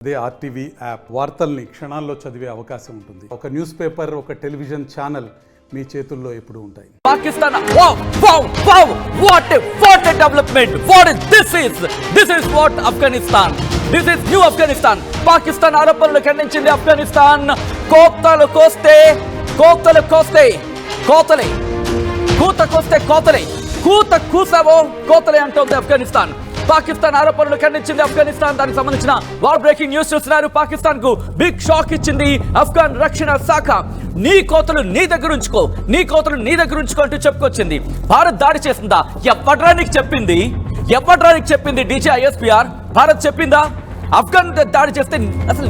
అదే RTV app వార్తల్ని క్షణాల్లో చదివే అవకాశం ఉంటుంది. ఒక న్యూస్ పేపర్, ఒక టెలివిజన్ ఛానల్ మీ చేతుల్లో ఎప్పుడు ఉంటాయి. Pakistan what a development, this is what Afghanistan, this is new Afghanistan. Pakistan ఆరోపణలు ఖండించింది ఆఫ్ఘనిస్తాన్. కోతలు కోస్తే కూత కూసావో కోతలే అంటోంది ఆఫ్ఘనిస్తాన్. పాకిస్తాన్ ఆరోపణలు ఖండించింది ఆఫ్ఘనిస్తాన్. దానికి సంబంధించిన వార్ బ్రేకింగ్ న్యూస్ చూస్తున్నారు. పాకిస్తాన్ కు బిగ్ షాక్ ఇచ్చింది ఆఫ్ఘన్ రక్షణ శాఖ. నీ కోతలు నీ దగ్గర ఉంచుకో అంటూ చెప్పుకొచ్చింది. భారత్ దాడి చేసిందా? ఎవడ్రా నీకు చెప్పింది DGISPR? భారత్ చెప్పిందా? ఆఫ్ఘన్ దాడి చేస్తే అసలు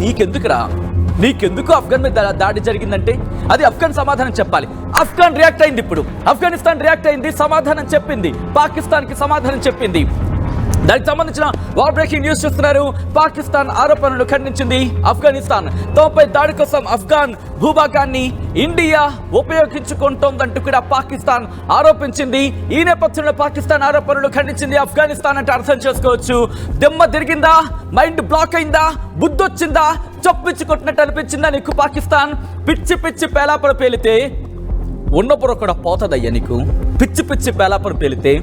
నీకెందుకు ఆఫ్ఘన్ మీద దాడి జరిగిందంటే అది ఆఫ్ఘన్ సమాధానం చెప్పాలి. ఆఫ్ఘన్ రియాక్ట్ అయింది. ఇప్పుడు ఆఫ్ఘనిస్తాన్ రియాక్ట్ అయింది, సమాధానం చెప్పింది, పాకిస్తాన్ కి సమాధానం చెప్పింది. దానికి సంబంధించిన వార్ బ్రేకింగ్ న్యూస్ చూస్తున్నారు. పాకిస్తాన్ ఆరోపణలు ఖండించింది ఆఫ్ఘనిస్తాన్. తమపై దాడి కోసం ఆఫ్ఘన్ భూభాగాన్ని ఇండియా ఉపయోగించుకుంటోందంటూ కూడా పాకిస్తాన్ ఆరోపించింది. ఈ నేపథ్యంలో పాకిస్తాన్ ఆరోపణలు ఖండించింది ఆఫ్ఘనిస్తాన్ అంటే అర్థం చేసుకోవచ్చు. దెమ్మ తిరిగిందా? మైండ్ బ్లాక్ అయిందా? బుద్ధొచ్చిందా? చొప్పించి కొట్టినట్టు అనిపించిందా నీకు? పాకిస్తాన్ పిచ్చి పేలాపర పేలితే ఉన్నప్పుడు కూడా పోతుందయ్యా నీకు. పిచ్చి పేలాపర పేలితే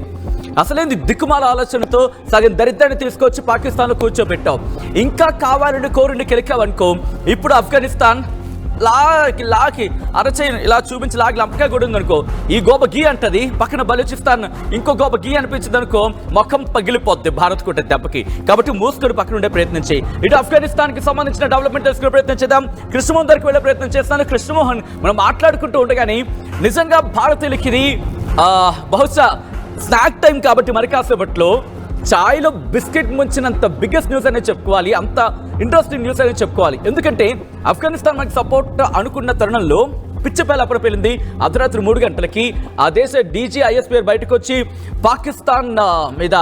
అసలేంది దిక్కుమాల ఆలోచనతో సగం దరిద్రాన్ని తీసుకొచ్చి పాకిస్తాన్లో కూర్చోబెట్టావు. ఇంకా కావాలని కోరుని కెలికావనుకో, ఇప్పుడు ఆఫ్ఘనిస్తాన్ లాకి అరచేయి ఇలా చూపించి లాగి లంపకాయ కూడా ఉందనుకో, ఈ గోబ గీ అంటది, పక్కన బలూచిస్తాన్ ఇంకో గోబ గీ అనిపించింది అనుకో, మొఖం పగిలిపోద్ది భారత్ కొట్టే దెబ్బకి. కాబట్టి మూసుకొని పక్కన ఉండే ప్రయత్నం చేయి. ఇటు ఆఫ్ఘనిస్తాన్ కి సంబంధించిన డెవలప్మెంట్ తెలుసుకునే ప్రయత్నం చేద్దాం. కృష్ణమోహన్ దగ్గరికి వెళ్ళే ప్రయత్నం చేస్తాను. కృష్ణమోహన్, మనం మాట్లాడుకుంటూ ఉండగానే నిజంగా భారతీయులకి ఇది బహుశా స్నాక్ టైం కాబట్టి మరి కాసేపట్లో ఛాయ్లో బిస్కెట్ ముంచినంత బిగ్గెస్ట్ న్యూస్ అనేది చెప్పుకోవాలి, అంత ఇంట్రెస్టింగ్ న్యూస్ అనేది చెప్పుకోవాలి. ఎందుకంటే ఆఫ్ఘనిస్తాన్ మనకి సపోర్ట్ అనుకున్న తరుణంలో పిచ్చపేలాపర పేలింది. అర్ధరాత్రి 3 గంటలకి ఆ దేశ DGISPR బయటకు వచ్చి పాకిస్తాన్ మీద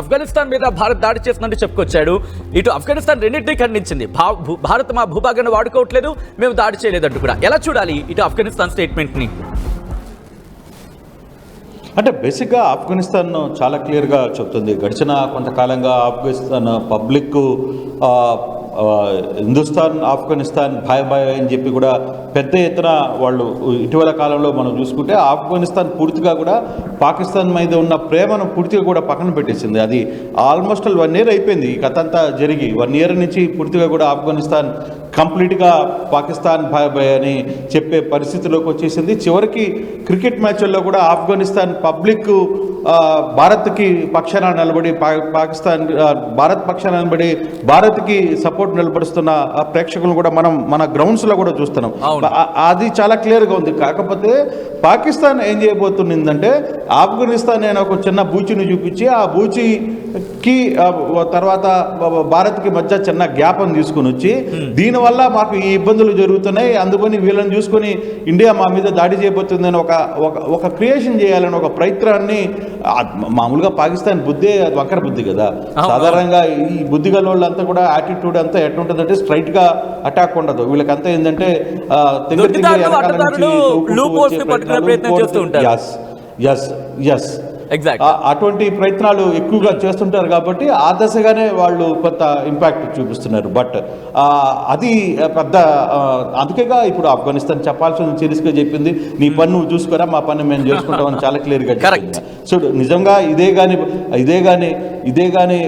ఆఫ్ఘనిస్తాన్ మీద భారత్ దాడి చేస్తుందంటే చెప్పుకొచ్చాడు. ఇటు ఆఫ్ఘనిస్తాన్ రెండింటినీ ఖండించింది. భారత్ మా భూభాగాన్ని వాడుకోవట్లేదు, మేము దాడి చేయలేదంటూ కూడా. ఎలా చూడాలి ఇటు ఆఫ్ఘనిస్తాన్ స్టేట్మెంట్ని? అంటే బేసిక్గా ఆఫ్ఘనిస్తాన్ చాలా క్లియర్గా చెప్తుంది. గడిచిన కొంతకాలంగా ఆఫ్ఘనిస్తాన్ పబ్లిక్ హిందుస్థాన్ ఆఫ్ఘనిస్తాన్ భాయ్ అని చెప్పి కూడా పెద్ద ఎత్తున వాళ్ళు ఇటీవల కాలంలో మనం చూసుకుంటే ఆఫ్ఘనిస్తాన్ పూర్తిగా కూడా పాకిస్తాన్ మీద ఉన్న ప్రేమను పూర్తిగా కూడా పక్కన పెట్టేసింది. అది ఆల్మోస్ట్ 1 year అయిపోయింది ఈ కథ అంతా జరిగి. 1 year నుంచి పూర్తిగా కూడా ఆఫ్ఘనిస్తాన్ కంప్లీట్గా పాకిస్తాన్ భాయ్ అని చెప్పే పరిస్థితిలోకి వచ్చేసింది. చివరికి క్రికెట్ మ్యాచ్ల్లో కూడా ఆఫ్ఘనిస్తాన్ పబ్లిక్ భారత్కి పక్షాన నిలబడి భారత్ పక్షాన నిలబడి భారత్కి సపోర్ట్ నిలబడుస్తున్న ప్రేక్షకులను కూడా మనం మన గ్రౌండ్స్లో కూడా చూస్తున్నాం. అది చాలా క్లియర్గా ఉంది. కాకపోతే పాకిస్తాన్ ఏం చేయబోతుందంటే ఆఫ్ఘనిస్తాన్ అనే ఒక చిన్న బూచిని చూపించి ఆ బూచికి తర్వాత భారత్కి మధ్య చిన్న గ్యాప్ని తీసుకుని వచ్చి దీనివల్ల మాకు ఈ ఇబ్బందులు జరుగుతున్నాయి, అందుకని వీళ్ళని చూసుకొని ఇండియా మా మీద దాడి చేయబోతుందని ఒక క్రియేషన్ చేయాలని ఒక ప్రయత్నాన్ని, మామూలుగా పాకిస్తాన్ బుద్ధే వంకర బుద్ధి కదా. సాధారణంగా ఈ బుద్ధి గల వాళ్ళంతా కూడా యాటిట్యూడ్ అంతా ఎట్లుంటుందంటే స్ట్రైట్ గా అటాక్ ఉండదు. వీళ్ళకంతా ఏంటంటే అటువంటి ప్రయత్నాలు ఎక్కువగా చేస్తుంటారు. కాబట్టి ఆ దశగానే వాళ్ళు కొంత ఇంపాక్ట్ చూపిస్తున్నారు. బట్ అది పెద్ద అందుకేగా ఇప్పుడు ఆఫ్ఘనిస్తాన్ చెప్పాల్సిన సీరియస్గా చెప్పింది, నీ పని నువ్వు చూసుకోరా, మా పని మేము చేసుకుంటామని చాలా క్లియర్గా చెప్పింది. సో నిజంగా ఇదే కానీ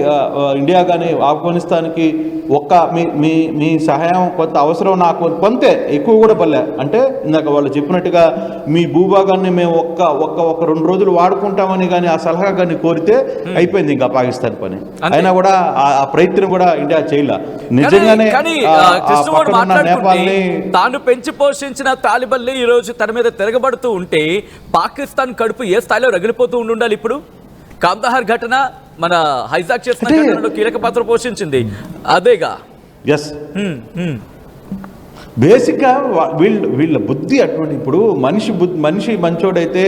ఇండియా కానీ ఆఫ్ఘనిస్తాన్కి మీ సహాయం కొంత అవసరం, నాకు కొంతే ఎక్కువ కూడా పల్లె. అంటే ఇందాక వాళ్ళు చెప్పినట్టుగా మీ భూభాగాన్ని మేము ఒక 2 రోజులు వాడుకుంటామని కానీ ఆ సలహా కానీ కోరితే అయిపోయింది ఇంకా పాకిస్తాన్ పని. అయినా కూడా ఆ ప్రయత్నం కూడా ఇండియా చేయలే. నిజంగానే నేపాల్ని తాను పెంచి పోషించిన తాలిబన్లు ఈ రోజు తన మీద తిరగబడుతూ ఉంటే పాకిస్తాన్ కడుపు ఏ స్థాయిలో రగిలిపోతూ ఉండాలి. ఇప్పుడు కాందహార్ ఘటన మన హైజాక్ చేసిన ఘటనలో కీలక పాత్ర పోషించింది అదేగా. బేసిక్గా వీళ్ళ బుద్ధి అటువంటి. ఇప్పుడు మనిషి మంచోడైతే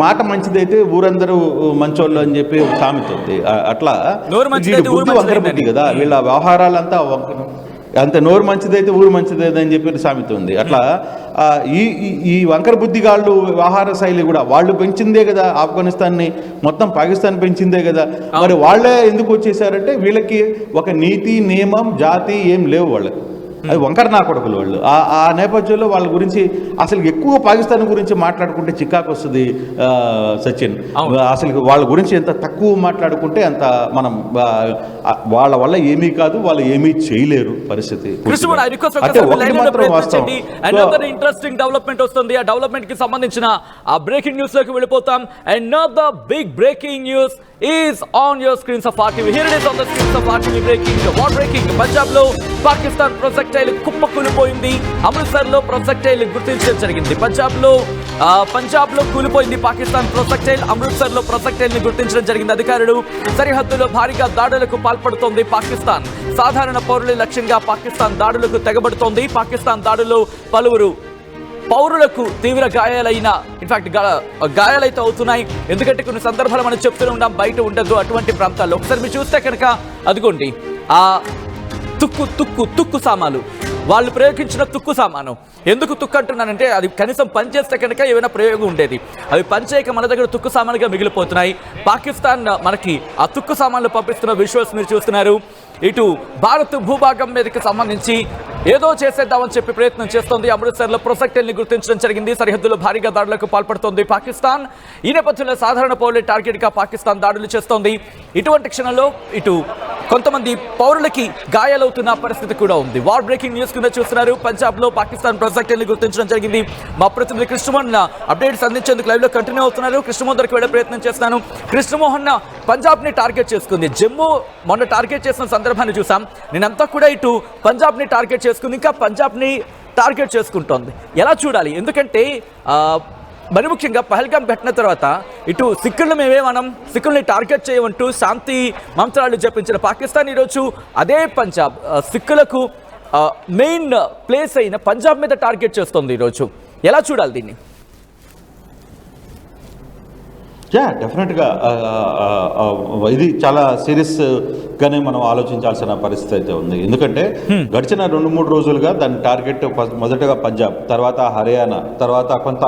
మాట మంచిదైతే ఊరందరూ మంచోళ్ళు అని చెప్పి సామెత ఉంది. అట్లా బుద్ధి వంకర బుద్ధి కదా. వీళ్ళ వ్యవహారాలంతా అంత నోరు మంచిదైతే ఊరు మంచిదైతే అని చెప్పి సామెత ఉంది. అట్లా ఈ వంకర బుద్ధిగాళ్ళు ఆహార శైలి కూడా వాళ్ళు పెంచిందే కదా, ఆఫ్ఘనిస్తాన్ని మొత్తం పాకిస్తాన్ పెంచిందే కదా. మరి వాళ్ళే ఎందుకు వచ్చేసారంటే వీళ్ళకి ఒక నీతి నియమం జాతి ఏం లేవు వాళ్ళకి, అది వంకర నా కొడుకులు వాళ్ళు. ఆ నేపథ్యంలో వాళ్ళ గురించి అసలు ఎక్కువ పాకిస్తాన్ గురించి మాట్లాడుకుంటే చికాకు వస్తుంది సచిన్. అసలు వాళ్ళ గురించి ఎంత తక్కువ మాట్లాడుకుంటే అంత మనం వాళ్ళ వల్ల ఏమీ కాదు, వాళ్ళు ఏమీ చేయలేరు పరిస్థితి. ఇంట్రెస్టింగ్ డెవలప్మెంట్ వస్తుంది. ఆ డెవలప్మెంట్ కి సంబంధించిన ఆ బ్రేకింగ్ న్యూస్ లోకి వెళ్ళిపోతాం. Another big breaking news is on your screens of RTV. Here it is on the screens of RTV. War breaking. Punjab లో పాకిస్తాన్ ప్రొజెక్టైల్ కుప్పకూలిపోయింది. అమృత్సర్ లో ప్రొజెక్టైల్ గుర్తించడం జరిగింది. పంజాబ్ లో కూలిపోయింది పాకిస్తాన్ ప్రొజెక్టైల్. అమృత్సర్ లో ప్రొజెక్టైల్ ని గుర్తించడం జరిగింది. అధికారులు సరిహద్దులో భారీగా దాడులకు పాల్పడుతోంది పాకిస్తాన్. సాధారణ పౌరుల లక్ష్యంగా పాకిస్తాన్ దాడులకు తెగబడుతోంది. పాకిస్తాన్ దాడుల్లో పలువురు పౌరులకు తీవ్ర గాయాలైతే అవుతున్నాయి. ఎందుకంటే కొన్ని సందర్భాలు మనం చెప్తూనే ఉన్నాం, బయట ఉండదు అటువంటి ప్రాంతాల్లో. ఒకసారి మీరు చూస్తే కనుక అదిగోండి ఆ తుక్కు సామాను, వాళ్ళు ప్రయోగించిన తుక్కు సామాను. ఎందుకు తుక్కు అంటున్నానంటే అది కనీసం పనిచేస్తే కనుక ఏమైనా ప్రయోగం ఉండేది. అవి పనిచేయక మన దగ్గర తుక్కు సామానుగా మిగిలిపోతున్నాయి. పాకిస్తాన్ మనకి ఆ తుక్కు సామాన్లు పంపిస్తున్న విజువల్స్ మీరు చూస్తున్నారు. ఇటు భారత్ భూభాగం మీదకి సంబంధించి ఏదో చేసేద్దామని చెప్పి ప్రయత్నం చేస్తోంది. అమృత్సర్లో ప్రొజెక్టైల్ని గుర్తించడం జరిగింది. సరిహద్దులో భారీగా దాడులకు పాల్పడుతోంది పాకిస్తాన్. ఈ నేపథ్యంలో సాధారణ పౌరుల టార్గెట్గా పాకిస్తాన్ దాడులు చేస్తోంది. ఇటువంటి క్షణంలో ఇటు కొంతమంది పౌరులకి గాయాలవుతున్న పరిస్థితి కూడా ఉంది. వార్ బ్రేకింగ్ న్యూస్ కింద చూస్తున్నారు. పంజాబ్ లో పాకిస్తాన్ ప్రొజెక్టైల్ని గుర్తించడం జరిగింది. మా ప్రతినిధి కృష్ణమోహన్ అప్డేట్స్ అందించేందుకు లైవ్ లో కంటిన్యూ అవుతున్నారు. కృష్ణమోహన్ దగ్గరికి వెళ్ళే ప్రయత్నం చేస్తున్నాను. కృష్ణమోహన్, పంజాబ్ ని టార్గెట్ చేసుకుంది. జమ్మూ మొన్న టార్గెట్ చేసిన సందర్భాన్ని చూసాం. నేనంతా కూడా ఇటు పంజాబ్ ని టార్గెట్ చేసుకుంది, ఇంకా పంజాబ్ ని టార్గెట్ చేసుకుంటోంది. ఎలా చూడాలి? ఎందుకంటే మరి ముఖ్యంగా పహల్గాం ఘటన తర్వాత ఇటు సిక్కులను మనం సిక్కుల్ని టార్గెట్ చేయమంటూ శాంతి మంత్రాలు జపించిన పాకిస్తాన్ ఈరోజు అదే పంజాబ్ సిక్కులకు మెయిన్ ప్లేస్ అయిన పంజాబ్ మీద టార్గెట్ చేస్తుంది ఈరోజు. ఎలా చూడాలి దీన్ని? డెఫినెట్గా ఇది చాలా సీరియస్గానే మనం ఆలోచించాల్సిన పరిస్థితి అయితే ఉంది. ఎందుకంటే గడిచిన 2-3 రోజులుగా దాని టార్గెట్ మొదటగా పంజాబ్, తర్వాత హర్యానా, తర్వాత కొంత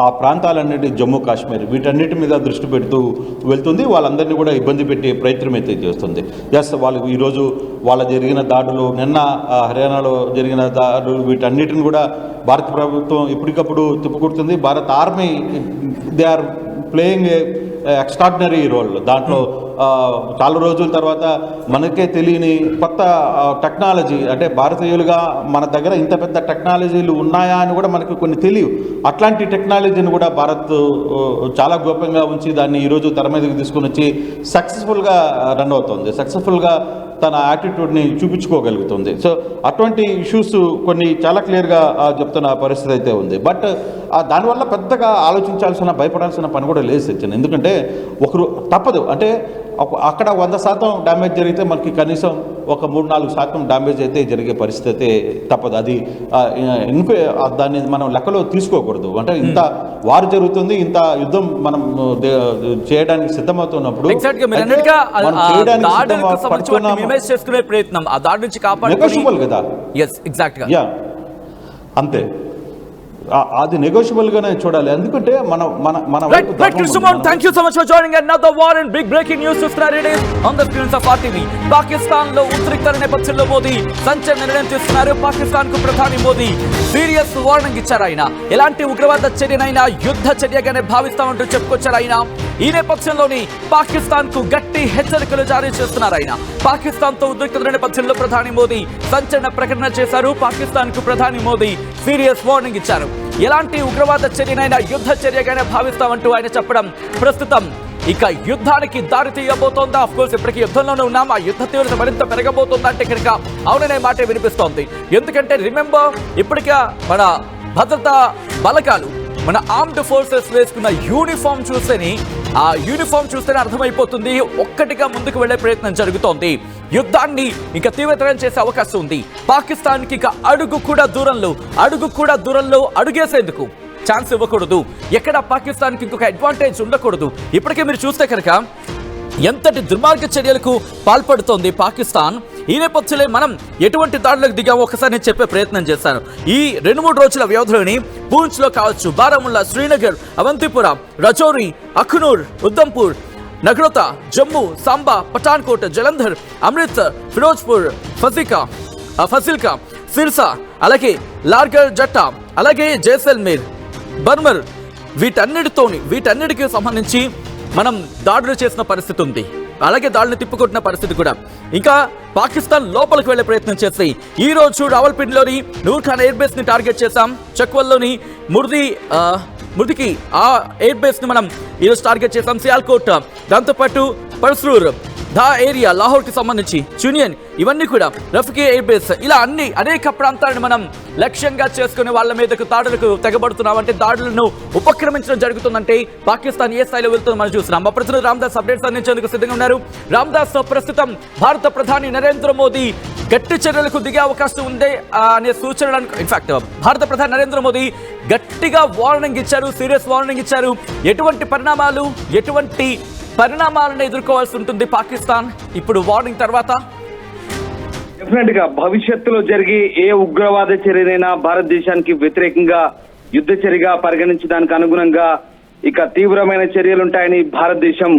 ఆ ప్రాంతాలన్నిటి జమ్మూ కాశ్మీర్, వీటన్నిటి మీద దృష్టి పెడుతూ వెళ్తుంది. వాళ్ళందరినీ కూడా ఇబ్బంది పెట్టే ప్రయత్నం అయితే చేస్తుంది. వాళ్ళు ఈరోజు వాళ్ళ జరిగిన దాడులు, నిన్న హర్యానాలో జరిగిన దాడులు, వీటన్నిటిని కూడా భారత ప్రభుత్వం ఎప్పటికప్పుడు తిప్పుకొడుతుంది. భారత army they are playing extraordinary role. దాంట్లో చాలా రోజుల తర్వాత మనకే తెలియని కొత్త టెక్నాలజీ, అంటే భారతీయులుగా మన దగ్గర ఇంత పెద్ద టెక్నాలజీలు ఉన్నాయా అని కూడా మనకు కొన్ని తెలియవు. అట్లాంటి టెక్నాలజీని కూడా భారత్ చాలా గోప్యంగా ఉంచి దాన్ని ఈరోజు తెర మీదకి తీసుకుని వచ్చి సక్సెస్ఫుల్గా రన్ అవుతుంది, సక్సెస్ఫుల్గా తన యాటిట్యూడ్ని చూపించుకోగలుగుతుంది. సో అటువంటి ఇష్యూస్ కొన్ని చాలా క్లియర్గా చెప్తున్న పరిస్థితి అయితే ఉంది. బట్ దానివల్ల పెద్దగా ఆలోచించాల్సిన, భయపడాల్సిన పని కూడా లేదు సచిన్. ఎందుకంటే ఒకరు తప్పదు, అంటే అక్కడ 100% డ్యామేజ్ జరిగితే మనకి కనీసం ఒక 3-4% డ్యామేజ్ అయితే జరిగే పరిస్థితి అయితే తప్పదు. అది దాన్ని మనం లెక్కలో తీసుకోకూడదు. అంటే ఇంత వారు జరుగుతుంది, ఇంత యుద్ధం మనం చేయడానికి సిద్ధమవుతున్నప్పుడు ప్రయత్నం ఆ దాడి నుంచి నెగోషియబుల్ కదా. అంతే, అది నెగోషియబుల్ గానే చూడాలి. ఎందుకంటే thank you so much for joining another war and big breaking news చూస్తున్నారు. It is on the screens of RTV. Pakistan లో ఉద్రిక్తత నేపథ్యంలో మోదీ సంచలన నిర్ణయం తీసుకున్నారు. పాకిస్తాన్ కు ప్రధాని మోదీ సీరియస్ వార్నింగ్ ఇచ్చారు. ఆయన ఎలాంటి ఉగ్రవాద చర్యనైనా యుద్ధ చర్యగానే భావిస్తామంటూ చెప్పుకొచ్చారు. ఆయన ఈ నేపథ్యంలోని పాకిస్తాన్ కు గట్టి హెచ్చరికలు జారీ చేస్తున్నారు. ఆయన పాకిస్తాన్ తో ఉద్రిక్తత నేపథ్యంలో ప్రధాని మోదీ సంచలన ప్రకటన చేశారు. పాకిస్తాన్ కు ప్రధాని మోదీ సీరియస్ వార్నింగ్ ఇచ్చారు. ఎలాంటి ఉగ్రవాద చర్యనైనా యుద్ధ చర్యగానే భావిస్తామంటూ ఆయన చెప్పడం ప్రస్తుతం ఇక యుద్ధానికి దారి తీయబోతోందా? ఆఫ్ కోర్స్ ఇప్పటికీ యుద్ధంలోనే ఉన్నాం. ఆ యుద్ధ తీవ్రత మరింత పెరగబోతోందా అంటే కనుక అవుననే మాటే వినిపిస్తోంది. ఎందుకంటే రిమెంబర్, ఇప్పటికే మన భద్రతా బలగాలు, మన ఆర్మ్డ్ ఫోర్సెస్ వేసుకున్న యూనిఫామ్ చూస్తేనే అర్థమైపోతుంది ఒక్కటిగా ముందుకు వెళ్లే ప్రయత్నం జరుగుతోంది. యుద్ధాన్ని ఇంకా తీవ్రతరం చేసే అవకాశం ఉంది. పాకిస్తాన్కి ఇక అడుగు కూడా దూరంలో అడుగేసేందుకు ఛాన్స్ ఇవ్వకూడదు. ఎక్కడ పాకిస్తాన్కి ఇంకొక అడ్వాంటేజ్ ఉండకూడదు. ఇప్పటికే మీరు చూస్తే కనుక ఎంతటి దుర్మార్గ చర్యలకు పాల్పడుతోంది పాకిస్తాన్. ఈ నేపథ్యంలో మనం ఎటువంటి దాడులకు దిగామో ఒకసారి నేను చెప్పే ప్రయత్నం చేశాను. ఈ 2-3 రోజుల వ్యవధిలోని పూంచ్లో కావచ్చు, బారాముల్లా, శ్రీనగర్, అవంతిపుర, రజౌరి, అఖ్నూర్, ఉద్ధంపూర్, నగ్రోతా, జమ్మూ, సాంబా, పఠాన్కోట్, జలంధర్, అమృత్సర్, ఫిరోజ్పూర్, ఫసిల్కా, సిర్సా, అలాగే లార్గర్ జట్టా, అలాగే జైసల్మేర్, బర్మర్, వీటన్నిటికి సంబంధించి మనం దాడులు చేసిన పరిస్థితి ఉంది. అలాగే దాడులు తిప్పుకొట్టిన పరిస్థితి కూడా. ఇంకా పాకిస్తాన్ లోపలికి వెళ్లే ప్రయత్నం చేసి ఈ రోజు రావల్పిండిలోని నూర్ ఖాన్ ఎయిర్ బేస్ ని టార్గెట్ చేశాం. చక్వల్లోని ముర్దికి ఆ ఎయిర్ బేస్ ని మనం ఈరోజు టార్గెట్ చేశాం. సియాల్కోట్, దాంతోపాటు పర్సూర్, ధా ఏరియా, లాహోర్ కి సంబంధించి యూనియన్, ఇవన్నీ కూడా రఫీకి ఎయిర్ బేస్, ఇలా అనేక ప్రాంతాలను మనం లక్ష్యంగా చేసుకుని వాళ్ళ మీదకు దాడులకు తెగబడుతున్నాం. అంటే దాడులను ఉపక్రమించడం జరుగుతుందంటే పాకిస్తాన్ ఏ స్థాయిలో వెళ్తుందో మనం చూస్తున్నాం. మా ప్రతినిధి రామ్దాస్ అప్డేట్స్ అందించేందుకు సిద్ధంగా ఉన్నారు. రామ్దాస్, ప్రస్తుతం భారత ప్రధాని నరేంద్ర మోదీ గట్టి చర్యలకు దిగే అవకాశం ఉంది అనే సూచనలను, ఇన్ఫాక్ట్ భారత ప్రధాని నరేంద్ర మోదీ గట్టిగా వార్నింగ్ ఇచ్చారు, సీరియస్ వార్నింగ్ ఇచ్చారు. ఎటువంటి పరిణామాలను ఎదుర్కోవాల్సి ఉంటుంది పాకిస్తాన్ ఇప్పుడు వార్నింగ్ తర్వాత? డెఫినెట్ గా భవిష్యత్తులో జరిగే ఏ ఉగ్రవాద చర్యనైనా భారతదేశానికి వ్యతిరేకంగా యుద్ధ చర్యగా పరిగణించడానికి అనుగుణంగా ఇక తీవ్రమైన చర్యలుంటాయని భారతదేశం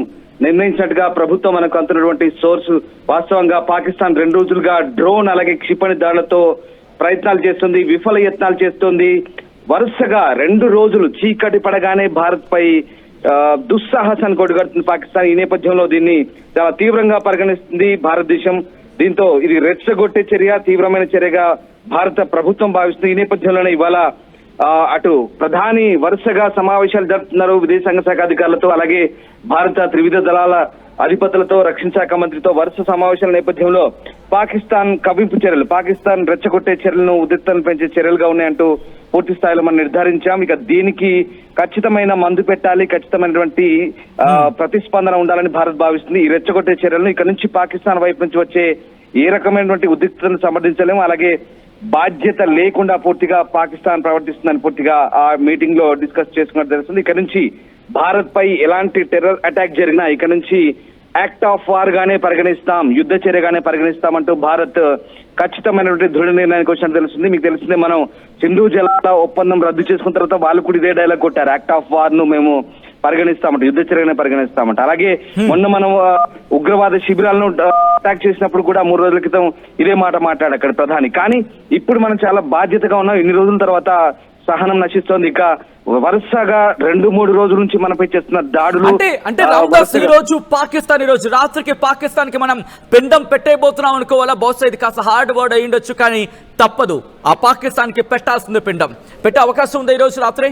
నిర్ణయించినట్టుగా ప్రభుత్వం మనకు అందుతున్నటువంటి సోర్స్. వాస్తవంగా పాకిస్తాన్ 2 రోజులుగా డ్రోన్ అలాగే క్షిపణి దాడులతో ప్రయత్నాలు చేస్తుంది, విఫల యత్నాలు చేస్తుంది. వరుసగా 2 రోజులు చీకటి పడగానే భారత్ పై దుస్సాహసాన్ని కొడుగడుతుంది పాకిస్తాన్. ఈ నేపథ్యంలో దీన్ని చాలా తీవ్రంగా పరిగణిస్తుంది భారతదేశం. దీంతో ఇది రెచ్చగొట్టే చర్య, తీవ్రమైన చర్యగా భారత ప్రభుత్వం భావిస్తుంది. ఈ నేపథ్యంలోనే ఇవాళ అటు ప్రధాని వరుసగా సమావేశాలు జరుపుతున్నారు విదేశాంగ శాఖ అధికారులతో, అలాగే భారత త్రివిధ దళాల అధిపతులతో, రక్షణ శాఖ మంత్రితో వరుస సమావేశాల నేపథ్యంలో పాకిస్తాన్ కవింపు చర్యలు, పాకిస్తాన్ రెచ్చగొట్టే చర్యలను ఉద్రిక్తతను పెంచే చర్యలుగా ఉన్నాయంటూ పూర్తి స్థాయిలో మనం నిర్ధారించాం. ఇక దీనికి ఖచ్చితమైన మందు పెట్టాలి, ఖచ్చితమైనటువంటి ప్రతిస్పందన ఉండాలని భారత్ భావిస్తుంది. ఈ రెచ్చగొట్టే చర్యలను ఇక నుంచి పాకిస్తాన్ వైపు నుంచి వచ్చే ఏ రకమైనటువంటి ఉద్రిక్తతను సమర్థించలేము. అలాగే బాధ్యత లేకుండా పూర్తిగా పాకిస్తాన్ ప్రవర్తిస్తుందని పూర్తిగా ఆ మీటింగ్ లో డిస్కస్ చేసుకున్నట్టు తెలుస్తుంది. ఇక నుంచి భారత్ పై ఎలాంటి టెర్రర్ అటాక్ జరిగినా ఇక నుంచి యాక్ట్ ఆఫ్ వార్ గానే పరిగణిస్తాం, యుద్ధ చర్యగానే పరిగణిస్తామంటూ భారత్ ఖచ్చితమైనటువంటి దృఢ నిర్ణయానికి వచ్చినట్టు తెలుస్తుంది. మీకు తెలిసిందే, మనం సింధు జలాల ఒప్పందం రద్దు చేసుకున్న తర్వాత వాళ్ళు కూడా ఇదే డైలాగ్ కొట్టారు, యాక్ట్ ఆఫ్ వార్ ను మేము పరిగణిస్తామంట, యుద్ధ చర్యగానే పరిగణిస్తామంట. అలాగే మొన్న మనం ఉగ్రవాద శిబిరాలను అటాక్ చేసినప్పుడు కూడా 3 రోజుల క్రితం ఇదే మాట మాట్లాడు అక్కడ ప్రధాని. కానీ ఇప్పుడు మనం చాలా బాధ్యతగా ఉన్నాం. ఇన్ని రోజుల తర్వాత సహనం నశిస్తోంది. ఇక వరుసగా 2-3 రోజుల నుంచి మనపై చేస్తున్న దాడులు అంటే రామ్దాస్, ఈ రోజు పాకిస్తాన్, ఈ రోజు రాత్రికి పాకిస్తాన్ కి మనం పిండం పెట్టేయబోతున్నాం అనుకోవాలా? బహుశా ఇది కాస్త హార్డ్ వర్డ్ అయి ఉండొచ్చు, కానీ తప్పదు, ఆ పాకిస్తాన్ కి పెట్టాల్సిందే, పిండం పెట్టే అవకాశం ఉంది ఈ రోజు రాత్రి.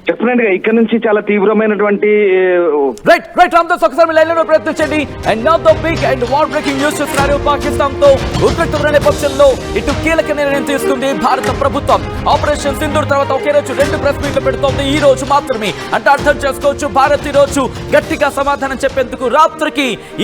డెఫినెట్ గా ఇక్కడ నుంచి చాలా తీవ్రమైనటువంటి రైట్ రామ్దాస్, ఒకసారి లైన్ లో ప్రయత్నించండి. And now the big and war breaking news చూస్తున్నారు. పాకిస్తాన్ తో ఉద్రిక్తమైన నేపథ్యంలో ఇటు కీలక నిర్ణయం తీసుకుంది భారత ప్రభుత్వం. ఆపరేషన్ సింధూర్ తర్వాత ఒకే రోజు 2 ప్రెస్ మీట్లు పెడుతోంది, ఈ రోజు మాత్రమే. అంటే అర్థం చేసుకోవచ్చు, భారత్ ఈ రోజు గట్టిగా సమాధానం చెప్పేందుకు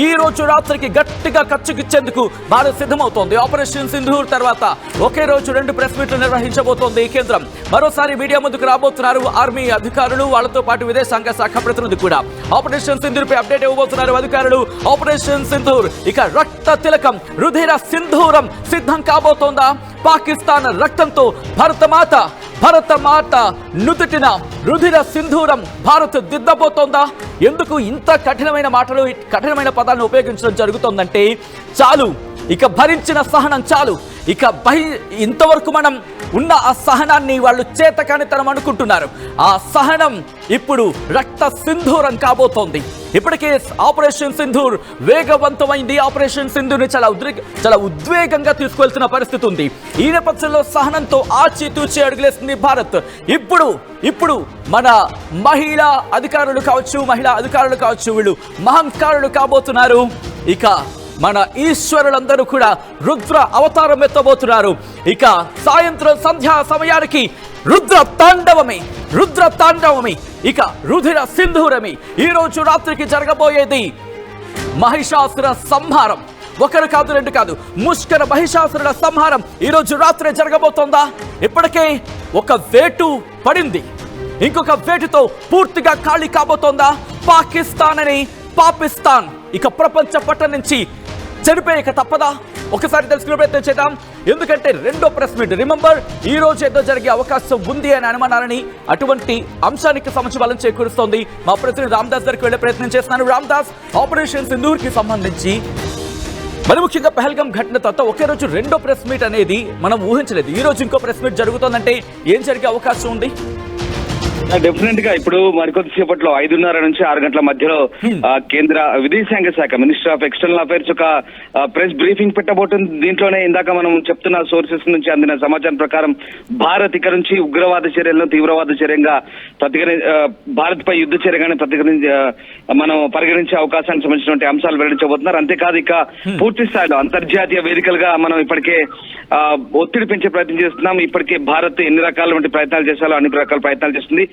ఈ రోజు రాత్రికి గట్టిగా ఖర్చుకిచ్చేందుకు భారత్ సిద్ధమవుతోంది. ఆపరేషన్ సింధూర్ తర్వాత ఒకే రోజు 2 ప్రెస్ మీట్లు నిర్వహించబోతోంది కేంద్రం. మరోసారి మీడియా ముందుకు రాబోతున్నారు ఆర్మీ అధికారులు, వాళ్ళతో పాటు విదేశాంగ శాఖ ప్రతినిధి కూడా. ఆపరేషన్ సింధూర్ పై అప్డేట్ ఇవ్వబోతున్నారు అధికారులు. ఆపరేషన్ సింధూర్ ఇక రక్త తిలకం, రుధిర సింధూరం సిద్ధం కాబోతోందా? పాకిస్తాన్ రక్తంతో భరత మాత నుదుటిన రుధిర సింధూరం భారత్ దిద్దబోతోందా? ఎందుకు ఇంత కఠినమైన పదాలను ఉపయోగించడం జరుగుతోందంటే, చాలు ఇక భరించిన సహనం చాలు, ఇక ఇంతవరకు మనం ఉన్న ఆ సహనాన్ని వాళ్ళు చేతకానితనం అనుకుంటున్నారు. ఆ సహనం ఇప్పుడు రక్త సింధూరం కాబోతోంది. ఇప్పటికే ఆపరేషన్ సింధూర్ వేగవంతమైంది. ఆపరేషన్ సింధూర్ని చాలా ఉద్వేగంగా తీసుకువెళ్తున్న పరిస్థితి ఉంది. ఈ నేపథ్యంలో సహనంతో ఆచితూచి అడుగులేస్తుంది భారత్. ఇప్పుడు మన మహిళా అధికారులు కావచ్చు, వీళ్ళు మహంకారులు కాబోతున్నారు. ఇక మన ఈశ్వరులందరూ కూడా రుద్ర అవతారం ఎత్తబోతున్నారు. ఇక సాయంత్రం సంధ్యా సమయానికి రుద్ర తాండవమి ఇక రుధిర సింధూరమి. ఈ రోజు రాత్రికి జరగబోయేది మహిషాసుర సంహారం. ఒకరు కాదు, 2 కాదు, ముష్కర మహిషాసురుల సంహారం ఈ రోజు రాత్రి జరగబోతోందా? ఇప్పటికే ఒక వేటు పడింది, ఇంకొక వేటుతో పూర్తిగా ఖాళీ కాబోతోందా పాకిస్తాన్? ఇక ప్రపంచ పట్టం నుంచి చెడిపోయి తప్పదా? ఒకసారి తెలుసుకునే ప్రయత్నం చేద్దాం. ఎందుకంటే రెండో ప్రెస్ మీట్ రిమెంబర్ ఈ రోజు ఏదో జరిగే అవకాశం ఉంది అని అనుమానాలని అటువంటి అంశానికి సంబంధించి బలం చేకూరుస్తోంది. మా ప్రతినిధి రామ్దాస్ దగ్గరికి వెళ్లే ప్రయత్నం చేస్తున్నాను. రామ్దాస్, ఆపరేషన్ సింధూర్కి సంబంధించి మరి ముఖ్యంగా పహల్గాం ఘటన తర్వాత ఒకే రోజు రెండో ప్రెస్ మీట్ అనేది మనం ఊహించలేదు. ఈ రోజు ఇంకో ప్రెస్ మీట్ జరుగుతోందంటే ఏం జరిగే అవకాశం ఉంది? డెఫినెట్ గా ఇప్పుడు మరికొద్దిసేపట్లో 5:30 నుంచి 6 గంటల మధ్యలో కేంద్ర విదేశాంగ శాఖ మినిస్టర్ ఆఫ్ ఎక్స్టర్నల్ అఫైర్స్ ఒక ప్రెస్ బ్రీఫింగ్ పెట్టబోతుంది. దీంట్లోనే ఇందాక మనం చెప్తున్న సోర్సెస్ నుంచి అందిన సమాచారం ప్రకారం భారత్ ఇక నుంచి ఉగ్రవాద చర్యలను తీవ్రవాద చర్యంగా భారత్ పై యుద్ధ చర్యగానే మనం పరిగణించే అవకాశానికి సంబంధించినటువంటి అంశాలు వెల్లడించబోతున్నారు. అంతేకాదు ఇక పూర్తి స్థాయిలో అంతర్జాతీయ వేదికలుగా మనం ఇప్పటికే ఒత్తిడి పెంచే ప్రయత్నం చేస్తున్నాం. ఇప్పటికే భారత్ ఎన్ని రకాల ప్రయత్నాలు చేశాలో అన్ని రకాల ప్రయత్నాలు చేస్తుంది.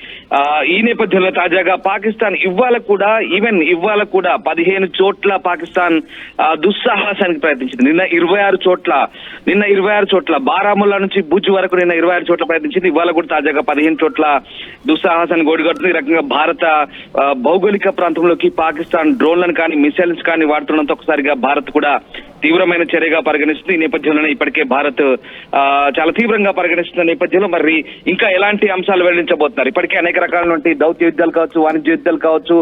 ఈ నేపథ్యంలో తాజాగా పాకిస్తాన్ ఇవాళ కూడా 15 చోట్ల పాకిస్తాన్ దుస్సాహసానికి ప్రయత్నించింది. నిన్న 26 చోట్ల బారాముల్లా నుంచి భుజ్ వరకు నిన్న 26 చోట్ల ప్రయత్నించింది. ఇవాళ కూడా తాజాగా 15 చోట్ల దుస్సాహసాన్ని గోడిగడుతుంది. ఈ రకంగా భారత భౌగోళిక ప్రాంతంలోకి పాకిస్తాన్ డ్రోన్లను కానీ మిసైల్స్ కానీ వాడుతుండడంతో ఒకసారిగా భారత్ కూడా తీవ్రమైన చర్యగా పరిగణిస్తుంది. ఈ నేపథ్యంలోనే ఇప్పటికే భారత్ చాలా తీవ్రంగా పరిగణిస్తున్న నేపథ్యంలో మరి ఇంకా ఎలాంటి అంశాలు వెల్లడించబోతున్నారు? ఇప్పటికే అనేక రకాలైనటువంటి దౌత్య యుద్ధాలు కావచ్చు, వాణిజ్య యుద్ధాలు కావచ్చు,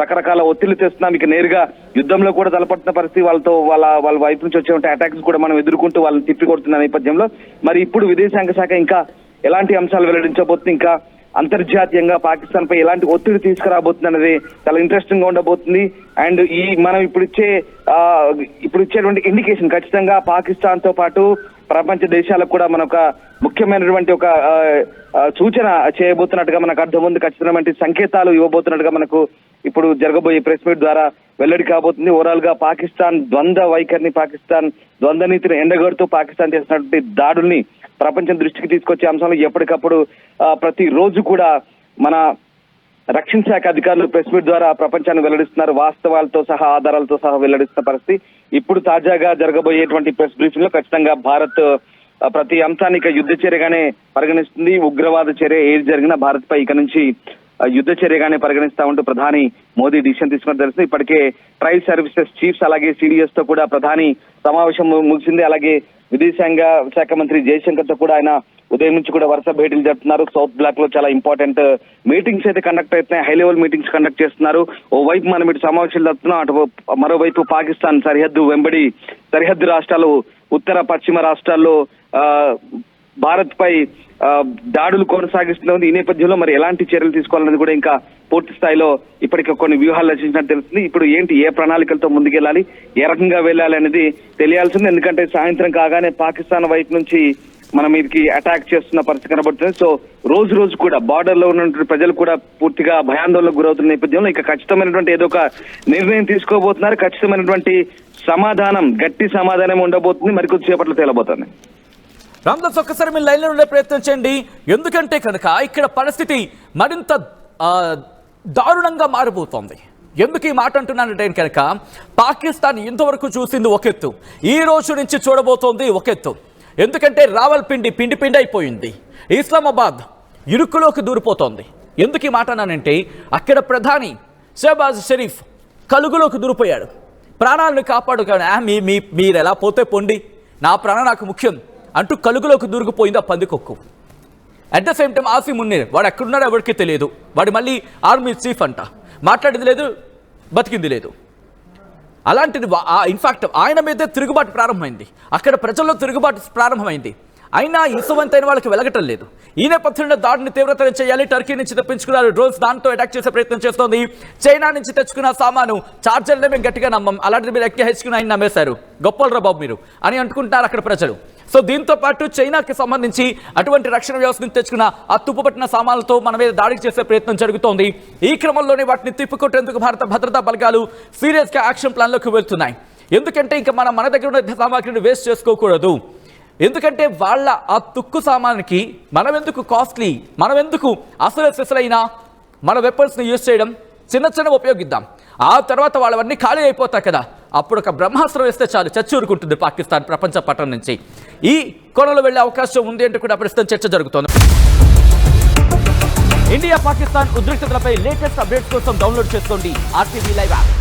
రకరకాల ఒత్తిళ్లు తెస్తున్నాం. ఇక నేరుగా యుద్ధంలో కూడా తలపడుతున్న పరిస్థితి, వాళ్ళ వైపు నుంచి వచ్చే అటాక్స్ కూడా మనం ఎదుర్కొంటూ వాళ్ళని తిప్పికొడుతున్న నేపథ్యంలో మరి ఇప్పుడు విదేశాంగ శాఖ ఇంకా ఎలాంటి అంశాలు వెల్లడించబోతుంది, ఇంకా అంతర్జాతీయంగా పాకిస్తాన్ పై ఎలాంటి ఒత్తిడి తీసుకురాబోతుంది అనేది చాలా ఇంట్రెస్టింగ్ గా ఉండబోతుంది. అండ్ మనం ఇప్పుడు ఇచ్చేటువంటి ఇండికేషన్ ఖచ్చితంగా పాకిస్తాన్ తో పాటు ప్రపంచ దేశాలకు కూడా మన ఒక ముఖ్యమైనటువంటి ఒక సూచన చేయబోతున్నట్టుగా మనకు అర్థం ఉంది. ఖచ్చితమైన సంకేతాలు ఇవ్వబోతున్నట్టుగా మనకు ఇప్పుడు జరగబోయే ప్రెస్ మీట్ ద్వారా వెల్లడి కాబోతుంది. ఓవరాల్ గా పాకిస్తాన్ ద్వంద్వ వైఖరిని, పాకిస్తాన్ ద్వంద్వ నీతిని ఎండగడుతూ పాకిస్తాన్ చేసినటువంటి దాడుల్ని ప్రపంచం దృష్టికి తీసుకొచ్చే అంశాలు ఎప్పటికప్పుడు ప్రతిరోజు కూడా మన రక్షణ శాఖ అధికారులు ప్రెస్ మీట్ ద్వారా ప్రపంచాన్ని వెల్లడిస్తున్నారు. వాస్తవాలతో సహా ఆధారాలతో సహా వెల్లడిస్తున్న పరిస్థితి. ఇప్పుడు తాజాగా జరగబోయేటువంటి ప్రెస్ బ్రీఫింగ్ లో ఖచ్చితంగా భారత్ ప్రతి అంశాన్ని ఇక యుద్ధ చర్యగానే పరిగణిస్తుంది. ఉగ్రవాద చర్య ఏది జరిగినా భారత్ పై ఇక నుంచి యుద్ధ చర్యగానే పరిగణిస్తా ఉంటూ ప్రధాని మోదీ డిసిషన్ తీసుకుని తెలుస్తుంది. ఇప్పటికే ట్రైల్ సర్వీసెస్ చీఫ్స్ అలాగే సిడిఎస్ తో కూడా ప్రధాని సమావేశం ముగిసింది. అలాగే విదేశాంగ శాఖ మంత్రి జయశంకర్ తో కూడా ఆయన ఉదయం నుంచి కూడా వరుస భేటీలు జరుపుతున్నారు. సౌత్ బ్లాక్ లో చాలా ఇంపార్టెంట్ మీటింగ్స్ అయితే కండక్ట్ అవుతున్నాయి, హై లెవెల్ మీటింగ్స్ కండక్ట్ చేస్తున్నారు. ఓవైపు మనం ఇటు సమావేశాలు జరుపుతున్నాం, అటు మరోవైపు పాకిస్తాన్ సరిహద్దు వెంబడి సరిహద్దు రాష్ట్రాలు, ఉత్తర పశ్చిమ రాష్ట్రాల్లో భారత్ పై దాడులు కొనసాగిస్తున్నది. ఈ నేపథ్యంలో మరి ఎలాంటి చర్యలు తీసుకోవాలనేది కూడా ఇంకా పూర్తి స్థాయిలో ఇప్పటికే కొన్ని వ్యూహాలు రచించినట్టు తెలుస్తుంది. ఇప్పుడు ఏ ప్రణాళికలతో ముందుకెళ్ళాలి, ఏ రకంగా వెళ్ళాలి అనేది తెలియాల్సింది. ఎందుకంటే సాయంత్రం కాగానే పాకిస్తాన్ వైపు నుంచి మన మీదకి అటాక్ చేస్తున్న పరిస్థితి కనబడుతుంది. సో రోజు కూడా బార్డర్ లో ఉన్నటువంటి ప్రజలు కూడా పూర్తిగా భయాందోళనకు గురవుతున్న నేపథ్యంలో ఇక ఖచ్చితమైనటువంటి ఏదో ఒక నిర్ణయం తీసుకోబోతున్నారు. ఖచ్చితమైనటువంటి సమాధానం, గట్టి సమాధానం ఉండబోతుంది. మరికొద్దిసేపట్లో తేలబోతుంది. రామ్దాస్, ఒక్కసారి మీరు లైన్లో ఉండే ప్రయత్నం చేయండి. ఎందుకంటే కనుక ఇక్కడ పరిస్థితి మరింత దారుణంగా మారిపోతుంది. ఎందుకు ఈ మాట అంటున్నానంటే కనుక పాకిస్తాన్ ఇంతవరకు చూసింది ఒక ఎత్తు, ఈ రోజు నుంచి చూడబోతోంది ఒక ఎత్తు. ఎందుకంటే రావల్పిండి పిండి అయిపోయింది, ఇస్లామాబాద్ ఇరుకులోకి దూరిపోతోంది. ఎందుకు ఈ మాట అన్నానంటే అక్కడ ప్రధాని షహబాజ్ షరీఫ్ కలుగులోకి దూరిపోయాడు. ప్రాణాలను కాపాడుకొని మీరు ఎలా పోతే పొండి, నా ప్రాణం నాకు ముఖ్యం అంటూ కలుగులోకి దూరికిపోయింది ఆ పందికొక్కు. అట్ ద సేమ్ టైం ఆసిమ్ ఉన్నీర్, వాడు ఎక్కడున్నాడో ఎవరికి తెలియదు. వాడు మళ్ళీ ఆర్మీ చీఫ్ అంట, మాట్లాడింది లేదు, బతికింది లేదు. అలాంటిది ఇన్ఫాక్ట్ ఆయన మీదే తిరుగుబాటు ప్రారంభమైంది, అక్కడ ప్రజల్లో తిరుగుబాటు ప్రారంభమైంది. అయినా ఇసువంతైన వాళ్ళకి వెలగటం లేదు. ఈ నేపథ్యంలో దాడిని తీవ్రతరం చేయాలి. టర్కీ నుంచి తెప్పించుకున్నారు డ్రోన్స్, దాంతో అటాక్ చేసే ప్రయత్నం చేస్తోంది. చైనా నుంచి తెచ్చుకున్న సామాను చార్జర్లే మేము గట్టిగా నమ్మం, అలాంటిది మీరు హెచ్చుకుని ఆయన నమ్మేశారు, గొప్పలరా బాబు మీరు అని అంటుకుంటారు అక్కడ ప్రజలు. సో దీంతో పాటు చైనాకి సంబంధించి అటువంటి రక్షణ వ్యవస్థను తెచ్చుకున్న ఆ తుప్పుపట్టిన సామాన్లతో మన మీద దాడికి చేసే ప్రయత్నం జరుగుతోంది. ఈ క్రమంలోనే వాటిని తిప్పికొట్టేందుకు భారత భద్రతా బలగాలు సీరియస్గా యాక్షన్ ప్లాన్లోకి వెళ్తున్నాయి. ఎందుకంటే ఇంకా మన దగ్గర ఉన్న సామాగ్రిని వేస్ట్ చేసుకోకూడదు. ఎందుకంటే వాళ్ళ ఆ తుక్కు సామానికి మనం ఎందుకు కాస్ట్లీ, మనం ఎందుకు అసలైనా మన వెపన్స్ని యూజ్ చేయడం, చిన్న ఉపయోగిద్దాం. ఆ తర్వాత వాళ్ళవన్నీ ఖాళీ అయిపోతాయి కదా, అప్పుడు ఒక బ్రహ్మాస్త్రం వేస్తే చాలు చచ్చూరుకుంటుంది పాకిస్తాన్ ప్రపంచ పట్టణం నుంచి. ఈ కోణంలో వెళ్లే అవకాశం ఉంది అంటూ కూడా ప్రస్తుతం చర్చ జరుగుతోంది. ఇండియా పాకిస్తాన్ ఉద్రిక్తతలపై లేటెస్ట్ అప్డేట్స్ కోసం డౌన్లోడ్ చేసుకోండి RTV లైవ్ యాప్.